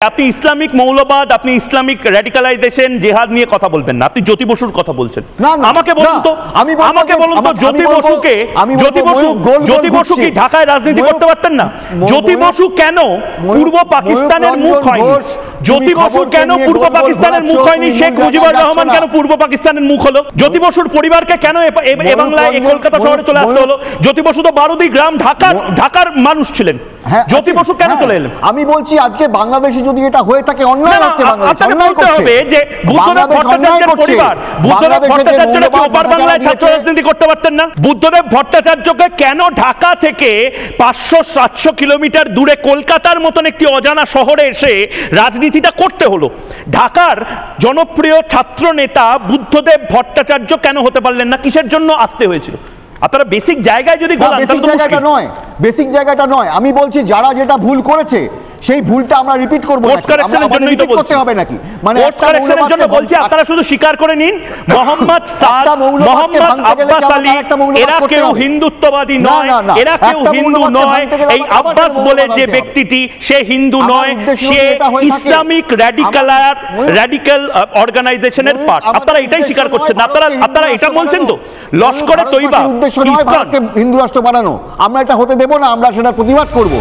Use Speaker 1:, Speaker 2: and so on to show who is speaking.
Speaker 1: আপনি ইসলামিক মৌলবাদ, আপনি ইসলামিক র্যাডিকালাইজেশন, জিহাদ নিয়ে কথা বলবেন না, আপনি জ্যোতি বসুর কথা বলছেন। আমাকে বলুন তো, জ্যোতি বসু কি ঢাকায় রাজনীতি করতে পারতেন না? জ্যোতি বসু কেন পূর্ব পাকিস্তানের মুখ হয়নি? জ্যোতি বসু কেন পূর্ব পাকিস্তানের মুখ হয়নি? শেখ মুজিবুর রহমান কেন পূর্ব পাকিস্তানের মুখ হলো? জ্যোতি বসুর পরিবারকে কেন এ বাংলায় কলকাতা শহরে চলে আসতে হলো? জ্যোতি বসু তো বারুদি গ্রাম ঢাকার মানুষ ছিলেন, জ্যোতি বসু কেন চলে এলেন?
Speaker 2: আমি বলছি আজকে বাংলাদেশে যদি এটা হয়ে থাকে অন্যায় হচ্ছে,
Speaker 1: আপনাকে বলতে হবে যে বুদ্ধদেব ভট্টাচার্যের পরিবার, বুদ্ধদেব ভট্টাচার্যরা কি ওপার বাংলায় ছাত্র রাজনীতি করতে পারতেন না? বুদ্ধদেব ভট্টাচার্যকে কেন ঢাকা থেকে 500-700 কিলোমিটার দূরে কলকাতার মতন একটি অজানা শহরে এসে রাজনীতিটা করতে হলো? ঢাকার জনপ্রিয় ছাত্র নেতা বুদ্ধদেব ভট্টাচার্য কেন হতে পারলেন না? কিসের জন্য আসতে হয়েছিল? আপনারা বেসিক জায়গায় যদি
Speaker 2: বেসিক জায়গাটা নয়, আমি বলছি যারা যেটা ভুল করেছে সেই ভুলটা আমরা রিপিট করব না,
Speaker 1: কারেকশনের জন্যই তো বলছি,
Speaker 2: হবে নাকি? মানে
Speaker 1: কোর্স কারেকশনের জন্য বলছি, আপনারা শুধু স্বীকার করে নিন মোহাম্মদ সাদ, মোহাম্মদ আব্বাস আলী এরা কেউ হিন্দুত্ববাদী নয়, এরা কেউ হিন্দু নয়। এই আব্বাস বলে যে ব্যক্তিটি সে হিন্দু নয়, সে ইসলামিক র্যাডিক্যাল অর্গানাইজেশনের পার্ট। আপনারা এটাই স্বীকার করছেন না, আপনারা এটা বলছেন তো লস্করে তৈবা
Speaker 2: উদ্দেশ্য নয় ভারতকে হিন্দু রাষ্ট্র বানানো, আমরা এটা হতে দেব না, আমরা সেটা প্রতিবাদ করব।